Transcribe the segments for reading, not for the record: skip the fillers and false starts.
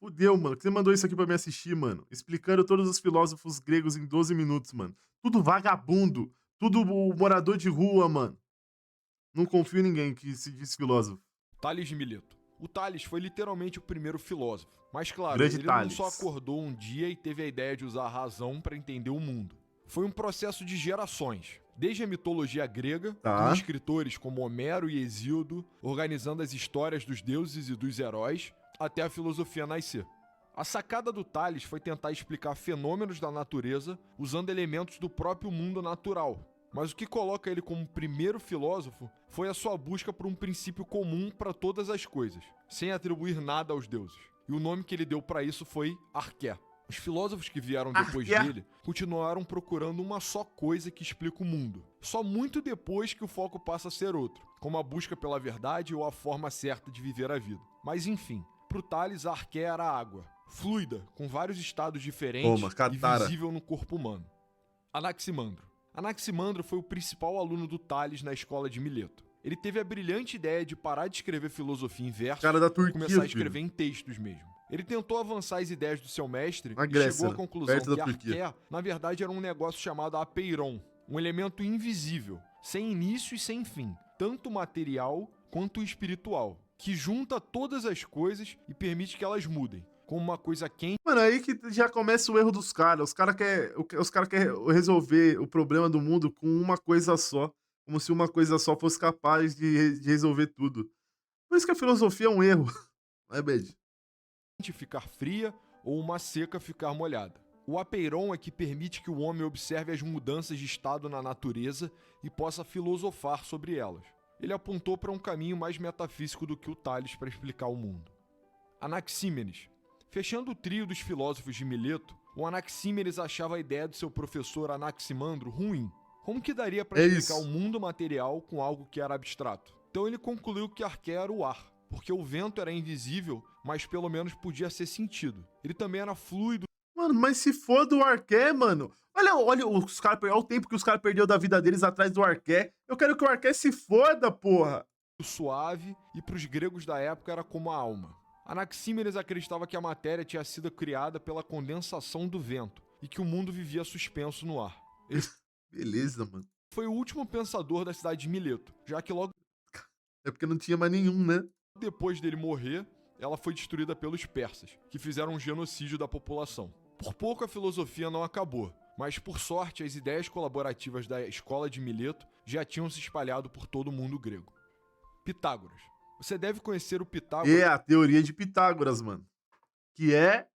Fudeu, mano, que você mandou isso aqui pra me assistir, mano. Explicando todos os filósofos gregos em 12 minutos, mano. Tudo vagabundo, tudo morador de rua, mano. Não confio em ninguém que se diz filósofo. Tales de Mileto. O Tales foi literalmente o primeiro filósofo. Mas claro, Grande ele não só Tales. acordou um dia e teve a ideia de usar a razão para entender o mundo. Foi um processo de gerações. Desde a mitologia grega, com Tá. escritores como Homero e Hesíodo organizando as histórias dos deuses e dos heróis, até a filosofia nascer. A sacada do Tales foi tentar explicar fenômenos da natureza usando elementos do próprio mundo natural. Mas o que coloca ele como primeiro filósofo foi a sua busca por um princípio comum para todas as coisas, sem atribuir nada aos deuses. E o nome que ele deu para isso foi Arqué. Os filósofos que vieram depois Arqué. dele continuaram procurando uma só coisa que explica o mundo. Só muito depois que o foco passa a ser outro, como a busca pela verdade ou a forma certa de viver a vida. Mas enfim, pro Tales, a Arqué era a água, fluida, com vários estados diferentes Toma, e Catara. visível no corpo humano. Anaximandro. Anaximandro foi o principal aluno do Tales na escola de Mileto. Ele teve a brilhante ideia de parar de escrever filosofia em versos Cara da e Turquia, começar a filho. escrever em textos mesmo. Ele tentou avançar as ideias do seu mestre Na e Grécia, chegou à né? conclusão Perto que da Turquia. Arqué, na verdade, era um negócio chamado apeiron, um elemento invisível, sem início e sem fim, tanto material quanto espiritual, que junta todas as coisas e permite que elas mudem, como uma coisa quente. Mano, aí que já começa o erro dos caras. Os cara quer resolver o problema do mundo com uma coisa só. Como se uma coisa só fosse capaz de resolver tudo. Por isso que a filosofia é um erro. Não é, Bed? Ficar fria ou uma seca ficar molhada. O apeiron é que permite que o homem observe as mudanças de estado na natureza e possa filosofar sobre elas. Ele apontou para um caminho mais metafísico do que o Tales para explicar o mundo. Anaxímenes. Fechando o trio dos filósofos de Mileto, o Anaxímenes achava a ideia do seu professor Anaximandro ruim. Como que daria para É explicar o isso. mundo material com algo que era abstrato? Então ele concluiu que Arqué era o ar, porque o vento era invisível, mas pelo menos podia ser sentido. Ele também era fluido, Mano, mas se for do Arqué, mano. Olha olha o tempo que os caras perdeu da vida deles atrás do Arqué. Eu quero que o Arqué se foda, porra. suave e para os gregos da época era como a alma. Anaxímenes acreditava que a matéria tinha sido criada pela condensação do vento e que o mundo vivia suspenso no ar. Ele Beleza, mano. foi o último pensador da cidade de Mileto, já que logo É porque não tinha mais nenhum, né? depois dele morrer, ela foi destruída pelos persas, que fizeram um genocídio da população. Por pouco a filosofia não acabou, mas por sorte as ideias colaborativas da escola de Mileto já tinham se espalhado por todo o mundo grego. Pitágoras. Você deve conhecer o E Pitágoras a teoria de Pitágoras, mano. Que é.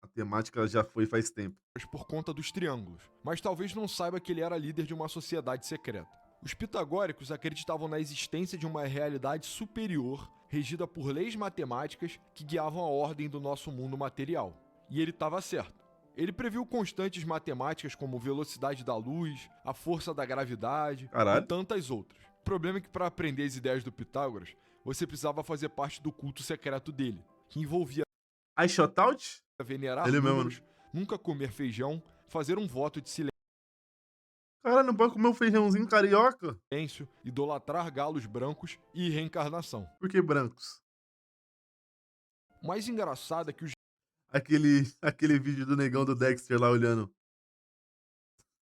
A temática já foi faz tempo. por conta dos triângulos, mas talvez não saiba que ele era líder de uma sociedade secreta. Os pitagóricos acreditavam na existência de uma realidade superior, regida por leis matemáticas que guiavam a ordem do nosso mundo material. E ele estava certo. Ele previu constantes matemáticas como velocidade da luz, a força da gravidade e Caralho. tantas outras. O problema é que para aprender as ideias do Pitágoras, você precisava fazer parte do culto secreto dele, que envolvia I shot out? venerar Ele mesmo, né? números, nunca comer feijão, fazer um voto de Cara, não pode comer um feijãozinho carioca? silêncio, idolatrar galos brancos e reencarnação. Por que brancos? O mais engraçado é que os Aquele vídeo do negão do Dexter lá olhando.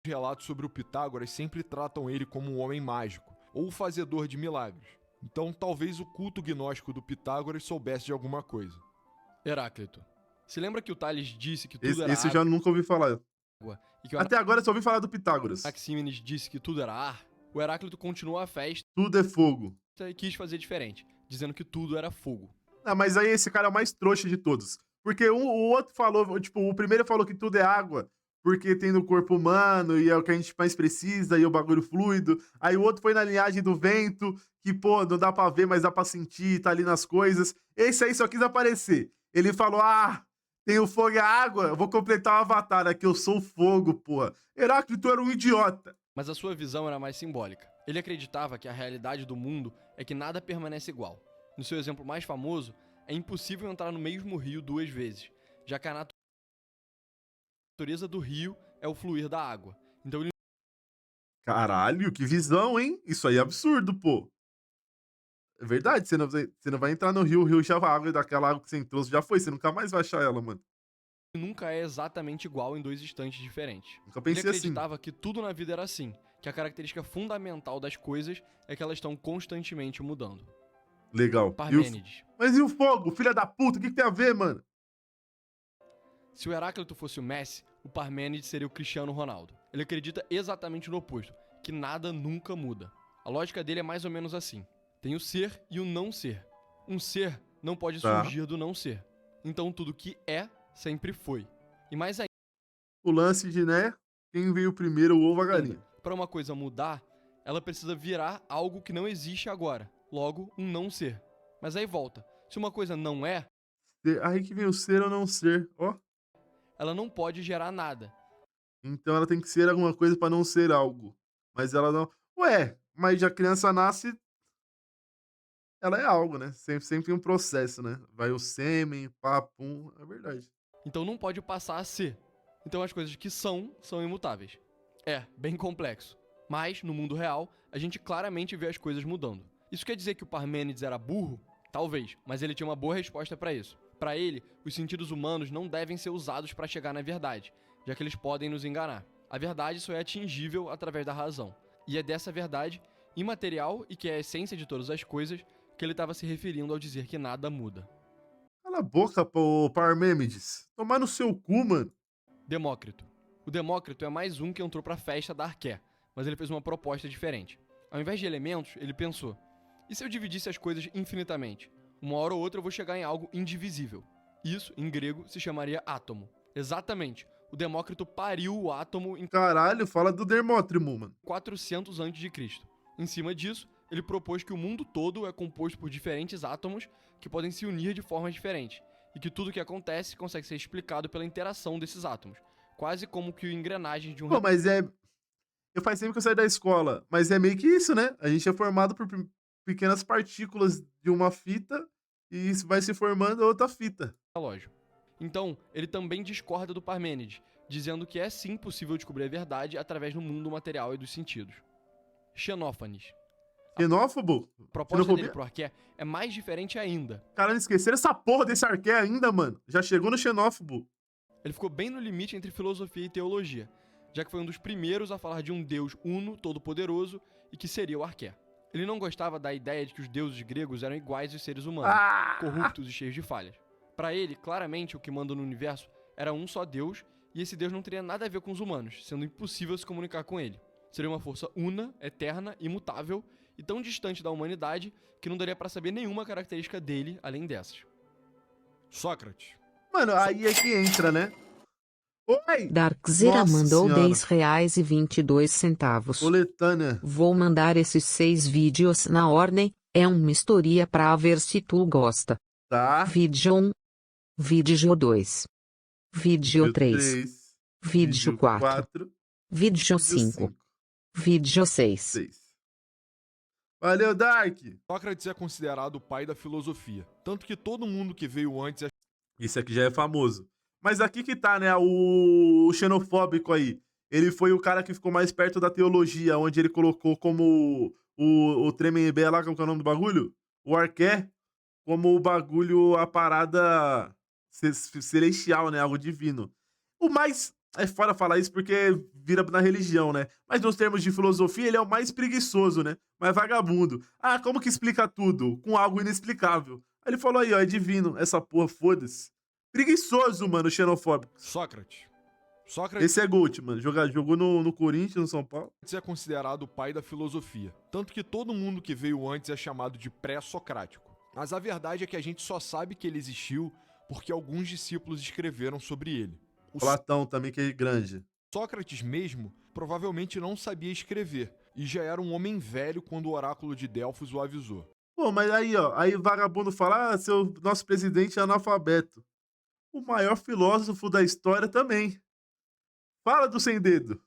relatos sobre o Pitágoras sempre tratam ele como um homem mágico ou o fazedor de milagres. Então talvez o culto gnóstico do Pitágoras soubesse de alguma coisa. Heráclito. Se lembra que o Tales disse que tudo Esse, era esse eu já nunca ouvi falar. água e que o Até agora eu só ouvi falar do Pitágoras. Anaxímenes disse que tudo era ar? O Heráclito continuou a festa Tudo é fogo. e quis fazer diferente, dizendo que tudo era fogo. Ah, mas aí esse cara é o mais trouxa de todos. Porque o outro falou, tipo, o primeiro falou que tudo é água, porque tem no corpo humano e é o que a gente mais precisa e é o bagulho fluido. Aí o outro foi na linhagem do vento, que, pô, não dá pra ver, mas dá pra sentir, tá ali nas coisas. Esse aí só quis aparecer. Ele falou: ah, tem o fogo e a água, eu vou completar o avatar aqui, eu sou o fogo, porra. Heráclito era um idiota. Mas a sua visão era mais simbólica. Ele acreditava que a realidade do mundo é que nada permanece igual. No seu exemplo mais famoso, é impossível entrar no mesmo rio duas vezes, já que a natureza do rio é o fluir da água. Então ele Caralho, que visão, hein? Isso aí é absurdo, pô. É verdade, você não vai entrar no rio, o rio já a água daquela água que você entrou, já foi, você nunca mais vai achar ela, mano. Nunca é exatamente igual em dois instantes diferentes. Nunca Ele pensei assim. acreditava que tudo na vida era assim, que a característica fundamental das coisas é que elas estão constantemente mudando. Legal. Parmênides. Mas e o fogo, filha da puta, o que tem a ver, mano? Se o Heráclito fosse o Messi, o Parmênides seria o Cristiano Ronaldo. Ele acredita exatamente no oposto, que nada nunca muda. A lógica dele é mais ou menos assim. Tem o ser e o não ser. Um ser não pode Tá. surgir do não ser. Então tudo que é, sempre foi. E mais ainda, O lance de, né, quem veio primeiro, o ovo ou a galinha. para uma coisa mudar, ela precisa virar algo que não existe agora. Logo, um não ser. Mas aí volta. Se uma coisa não é, Aí que vem o ser ou não ser, ó. ela não pode gerar nada. Então ela tem que ser alguma coisa pra não ser algo. Mas ela não. Ué, mas a criança nasce, ela é algo, né? Sempre tem um processo, né? Vai o sêmen, papum, é verdade. Então não pode passar a ser. Então as coisas que são imutáveis. É, bem complexo. Mas, no mundo real, a gente claramente vê as coisas mudando. Isso quer dizer que o Parmênides era burro? Talvez, mas ele tinha uma boa resposta para isso. Para ele, os sentidos humanos não devem ser usados para chegar na verdade, já que eles podem nos enganar. A verdade só é atingível através da razão. E é dessa verdade, imaterial e que é a essência de todas as coisas, que ele estava se referindo ao dizer que nada muda. Cala a boca, pô, Parmênides. Tomar no seu cu, mano. Demócrito. O Demócrito é mais um que entrou para a festa da Arqué, mas ele fez uma proposta diferente. Ao invés de elementos, ele pensou: e se eu dividisse as coisas infinitamente? Uma hora ou outra eu vou chegar em algo indivisível. Isso, em grego, se chamaria átomo. Exatamente. O Demócrito pariu o átomo em Caralho, fala do Dermótrimo, mano. 400 a.C. Em cima disso, ele propôs que o mundo todo é composto por diferentes átomos que podem se unir de formas diferentes, e que tudo o que acontece consegue ser explicado pela interação desses átomos, quase como que engrenagens de um Pô, mas é. Eu faz tempo que eu saí da escola, mas é meio que isso, né? A gente é formado por pequenas partículas de uma fita e isso vai se formando outra fita. relógio. Então, ele também discorda do Parmênides, dizendo que é sim possível descobrir a verdade através do mundo material e dos sentidos. Xenófanes. Xenófobo? A proposta dele Xenofobia? pro Arqué é mais diferente ainda. Caralho, esqueceram essa porra desse arqué ainda, mano. Já chegou no xenófobo. Ele ficou bem no limite entre filosofia e teologia, já que foi um dos primeiros a falar de um deus uno, todo-poderoso, e que seria o Arqué. Ele não gostava da ideia de que os deuses gregos eram iguais aos seres humanos, Ah! corruptos e cheios de falhas. Para ele, claramente, o que manda no universo era um só Deus, e esse Deus não teria nada a ver com os humanos, sendo impossível se comunicar com ele. Seria uma força una, eterna, imutável e tão distante da humanidade que não daria para saber nenhuma característica dele além dessas. Sócrates. Mano, aí é que entra, né? Oi! Darkzera Nossa mandou senhora. R$10,22. Coletânea. Vou mandar esses 6 vídeos na ordem, é uma história pra ver se tu gosta. Tá. Vídeo 1. Vídeo 2. Vídeo 3. Três. Vídeo 4. 4. Vídeo 5. Vídeo 6. 6. Valeu, Dark. Sócrates é considerado o pai da filosofia, tanto que todo mundo que veio antes é Esse aqui já é famoso. Mas aqui que tá, né? O xenofóbico aí. Ele foi o cara que ficou mais perto da teologia, onde ele colocou como o Tremembé lá, qual que é o nome do bagulho? O Arqué, como o bagulho, a parada celestial, né? Algo divino. O mais. É fora falar isso porque vira na religião, né? Mas nos termos de filosofia, ele é o mais preguiçoso, né? Mais vagabundo. Ah, como que explica tudo? Com algo inexplicável. Aí ele falou aí, ó, é divino. Essa porra, foda-se. Preguiçoso, mano, xenofóbico. Sócrates. Sócrates Esse é Gold, mano. Jogou no Corinthians, no São Paulo. é considerado o pai da filosofia, tanto que todo mundo que veio antes é chamado de pré-socrático. Mas a verdade é que a gente só sabe que ele existiu porque alguns discípulos escreveram sobre ele. O Platão também, que é grande. Sócrates mesmo provavelmente não sabia escrever e já era um homem velho quando o oráculo de Delfos o avisou. Pô, mas aí, ó. Aí vagabundo fala, nosso presidente é analfabeto. O maior filósofo da história também. Fala do sem dedo.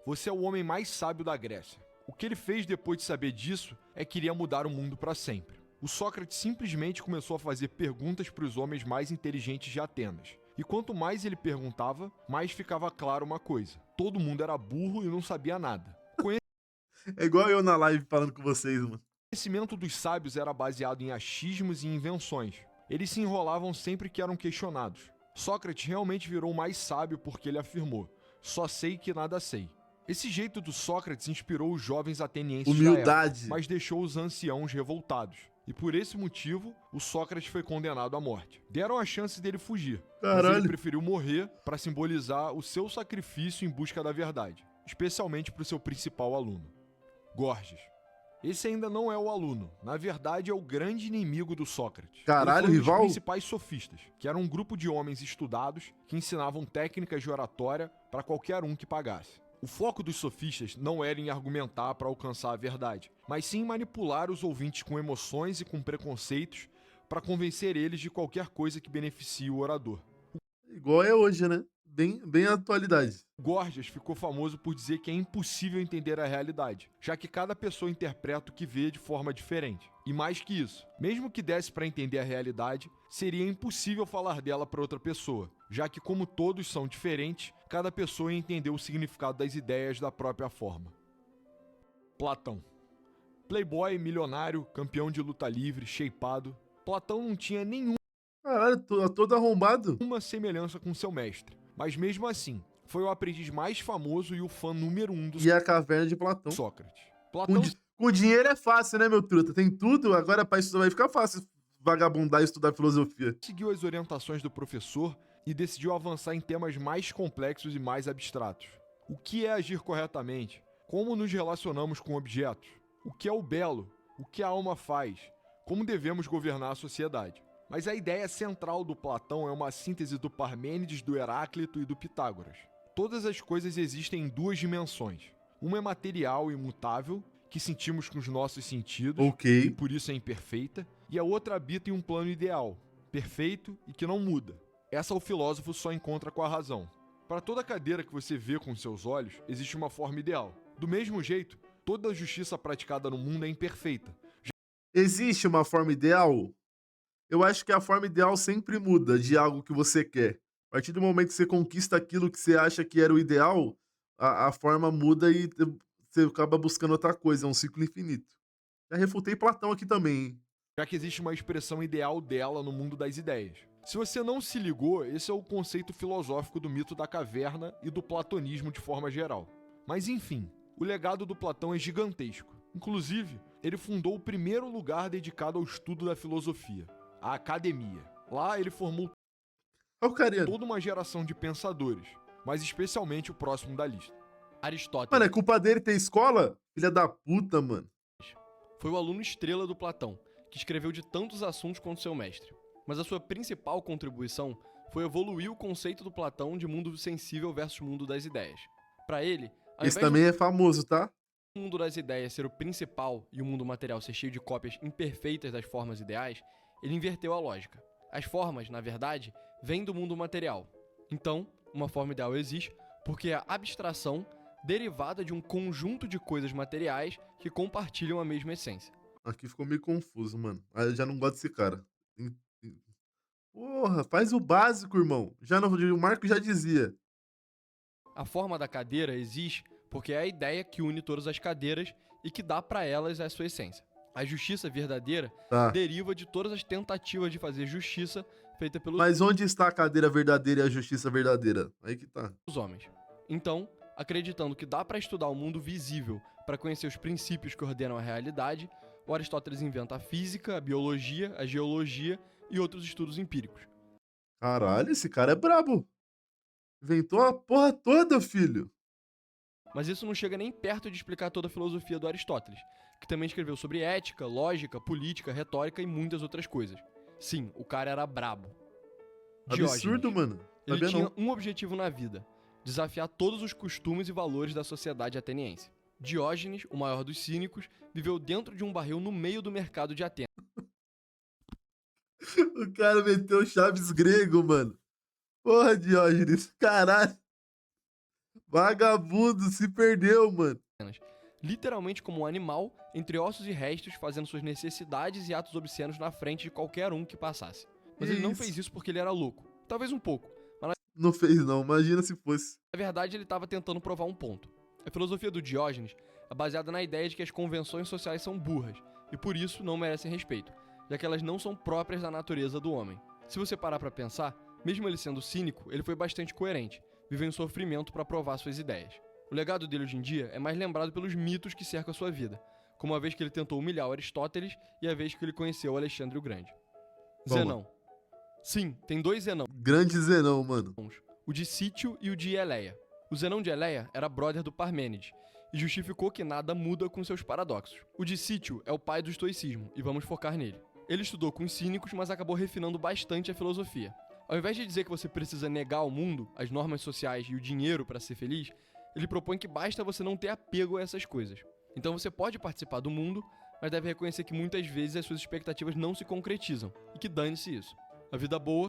Você é o homem mais sábio da Grécia. O que ele fez depois de saber disso é que iria mudar o mundo para sempre. O Sócrates simplesmente começou a fazer perguntas para os homens mais inteligentes de Atenas. E quanto mais ele perguntava, mais ficava claro uma coisa: todo mundo era burro e não sabia nada. É igual eu na live falando com vocês, mano. conhecimento dos sábios era baseado em achismos e invenções. Eles se enrolavam sempre que eram questionados. Sócrates realmente virou mais sábio porque ele afirmou: só sei que nada sei. Esse jeito do Sócrates inspirou os jovens atenienses da Humildade. época, mas deixou os anciãos revoltados. E por esse motivo, o Sócrates foi condenado à morte. Deram a chance dele fugir, mas ele Caralho. preferiu morrer para simbolizar o seu sacrifício em busca da verdade, especialmente para o seu principal aluno, Gorgias. Esse ainda não é o aluno, na verdade é o grande inimigo do Sócrates. Caralho, Ele foi um rival? dos principais sofistas, que era um grupo de homens estudados que ensinavam técnicas de oratória para qualquer um que pagasse. O foco dos sofistas não era em argumentar para alcançar a verdade, mas sim em manipular os ouvintes com emoções e com preconceitos para convencer eles de qualquer coisa que beneficie o orador. Igual é hoje, né? Bem a atualidade. Gorgias ficou famoso por dizer que é impossível entender a realidade, já que cada pessoa interpreta o que vê de forma diferente. E mais que isso, mesmo que desse para entender a realidade, seria impossível falar dela para outra pessoa, já que como todos são diferentes, cada pessoa ia entender o significado das ideias da própria forma. Platão. Playboy, milionário, campeão de luta livre, shapeado, Platão não tinha nenhuma Caralho, todo arrombado. semelhança com seu mestre, mas mesmo assim, foi o aprendiz mais famoso e o fã número 1 do E a caverna de Platão. Sócrates. Com, Platão com dinheiro é fácil, né, meu truta? Tem tudo, agora pra estudar vai ficar fácil vagabundar e estudar filosofia. seguiu as orientações do professor e decidiu avançar em temas mais complexos e mais abstratos. O que é agir corretamente? Como nos relacionamos com objetos? O que é o belo? O que a alma faz? Como devemos governar a sociedade? Mas a ideia central do Platão é uma síntese do Parmênides, do Heráclito e do Pitágoras. Todas as coisas existem em duas dimensões. Uma é material e imutável, que sentimos com os nossos sentidos, e Ok. por isso é imperfeita, e a outra habita em um plano ideal, perfeito e que não muda. Essa o filósofo só encontra com a razão. Para toda cadeira que você vê com seus olhos, existe uma forma ideal. Do mesmo jeito, toda a justiça praticada no mundo é imperfeita. Existe uma forma ideal? Eu acho que a forma ideal sempre muda de algo que você quer. A partir do momento que você conquista aquilo que você acha que era o ideal, a forma muda e você acaba buscando outra coisa. É um ciclo infinito. Já refutei Platão aqui também, hein? Já que existe uma expressão ideal dela no mundo das ideias. Se você não se ligou, esse é o conceito filosófico do mito da caverna e do platonismo de forma geral. Mas enfim, o legado do Platão é gigantesco. Inclusive, ele fundou o primeiro lugar dedicado ao estudo da filosofia, a academia. Lá ele formou Olha o carinha. toda uma geração de pensadores, mas especialmente o próximo da lista. Aristóteles Mano, é culpa dele ter escola? Filha da puta, mano. foi o aluno estrela do Platão, que escreveu de tantos assuntos quanto seu mestre. Mas a sua principal contribuição foi evoluir o conceito do Platão de mundo sensível versus mundo das ideias. Para ele, ao Esse invés também é famoso, tá? do mundo das ideias ser o principal e o mundo material ser cheio de cópias imperfeitas das formas ideais, ele inverteu a lógica. As formas, na verdade, vêm do mundo material. Então, uma forma ideal existe porque é a abstração derivada de um conjunto de coisas materiais que compartilham a mesma essência. Aqui ficou meio confuso, mano. Ah, eu já não gosto desse cara. Porra, faz o básico, irmão. O Marco já dizia. A forma da cadeira existe porque é a ideia que une todas as cadeiras e que dá para elas a sua essência. A justiça verdadeira Tá. deriva de todas as tentativas de fazer justiça feita pelos Mas onde está a cadeira verdadeira e a justiça verdadeira? Aí que tá. homens. Então, acreditando que dá para estudar o mundo visível para conhecer os princípios que ordenam a realidade, o Aristóteles inventa a física, a biologia, a geologia e outros estudos empíricos. Caralho, esse cara é brabo. Inventou a porra toda, filho. Mas isso não chega nem perto de explicar toda a filosofia do Aristóteles, que também escreveu sobre ética, lógica, política, retórica e muitas outras coisas. Sim, o cara era brabo. Absurdo, Diógenes. mano. Ele Sabia tinha não. um objetivo na vida: desafiar todos os costumes e valores da sociedade ateniense. Diógenes, o maior dos cínicos, viveu dentro de um barril no meio do mercado de Atenas. O cara meteu Chaves grego, mano. Porra, Diógenes. Caralho. Vagabundo, se perdeu, mano. Literalmente como um animal, entre ossos e restos, fazendo suas necessidades e atos obscenos na frente de qualquer um que passasse. Mas ele não Isso. fez isso porque ele era louco. Talvez um pouco. Não fez, não. Imagina se fosse. Na verdade, ele estava tentando provar um ponto. A filosofia do Diógenes é baseada na ideia de que as convenções sociais são burras, e por isso não merecem respeito, já que elas não são próprias da natureza do homem. Se você parar pra pensar, mesmo ele sendo cínico, ele foi bastante coerente, viveu em sofrimento para provar suas ideias. O legado dele hoje em dia é mais lembrado pelos mitos que cercam a sua vida, como a vez que ele tentou humilhar Aristóteles e a vez que ele conheceu Alexandre o Grande. Toma. Zenão. Sim, tem 2 Zenão. Grande Zenão, mano. O de Sítio e o de Eleia. O Zenão de Eleia era brother do Parmênides e justificou que nada muda com seus paradoxos. O de Sítio é o pai do estoicismo e vamos focar nele. Ele estudou com os cínicos, mas acabou refinando bastante a filosofia. Ao invés de dizer que você precisa negar ao mundo, as normas sociais e o dinheiro para ser feliz, ele propõe que basta você não ter apego a essas coisas. Então você pode participar do mundo, mas deve reconhecer que muitas vezes as suas expectativas não se concretizam e que dane-se isso. A vida boa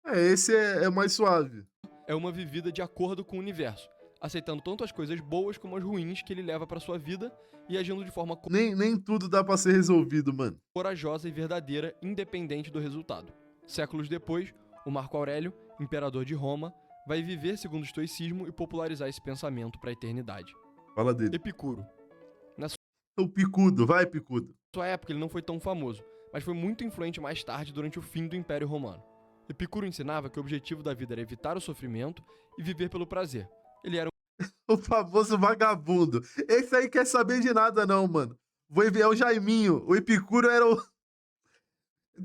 Esse é mais suave. é uma vivida de acordo com o universo, aceitando tanto as coisas boas como as ruins que ele leva para sua vida e agindo de forma Nem tudo dá pra ser resolvido, mano. corajosa e verdadeira, independente do resultado. Séculos depois, o Marco Aurélio, imperador de Roma, vai viver segundo o estoicismo e popularizar esse pensamento para a eternidade. Fala dele. Epicuro. O Picudo, vai, Picudo. Na sua época ele não foi tão famoso, mas foi muito influente mais tarde durante o fim do Império Romano. Epicuro ensinava que o objetivo da vida era evitar o sofrimento e viver pelo prazer. Ele era O famoso vagabundo. Esse aí quer saber de nada, não, mano. Vou enviar o Jaiminho. O Epicuro era o.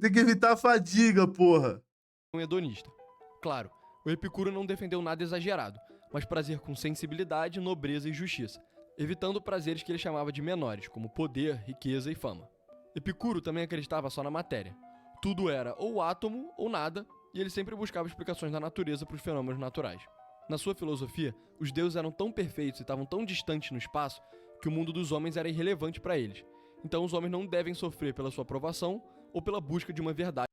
Tem que evitar a fadiga, porra. um hedonista. Claro, o Epicuro não defendeu nada exagerado, mas prazer com sensibilidade, nobreza e justiça, evitando prazeres que ele chamava de menores, como poder, riqueza e fama. Epicuro também acreditava só na matéria. Tudo era ou átomo ou nada, e ele sempre buscava explicações da natureza para os fenômenos naturais. Na sua filosofia, os deuses eram tão perfeitos e estavam tão distantes no espaço que o mundo dos homens era irrelevante para eles. Então os homens não devem sofrer pela sua aprovação ou pela busca de uma verdade.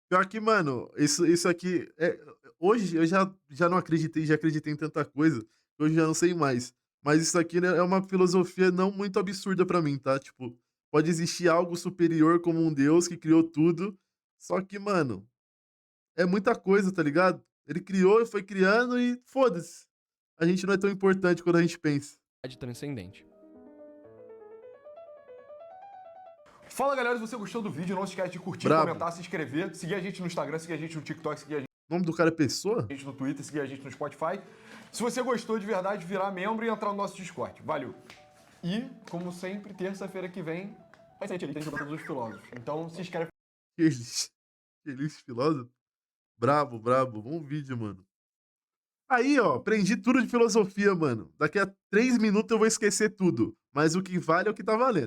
Pior que, mano, isso aqui. Hoje eu já não acreditei, já acreditei em tanta coisa, que hoje eu já não sei mais. Mas isso aqui, né, é uma filosofia não muito absurda pra mim, tá? Tipo, pode existir algo superior como um Deus que criou tudo. Só que, mano, é muita coisa, tá ligado? Ele criou e foi criando e foda-se. A gente não é tão importante quando a gente pensa. Transcendente. Fala galera, se você gostou do vídeo, não se esquece de curtir, Brabo. comentar, se inscrever, seguir a gente no Instagram, seguir a gente no TikTok, seguir a O nome do cara é Pessoa? gente no Twitter, seguir a gente no Spotify. Se você gostou de verdade, virar membro e entrar no nosso Discord. Valeu! E, como sempre, terça-feira que vem vai ser a lista de todos os filósofos. Então se inscreve. Feliz filósofo? Brabo. Bom vídeo, mano. Aí, ó, aprendi tudo de filosofia, mano. Daqui a 3 minutos eu vou esquecer tudo. Mas o que vale é o que tá valendo.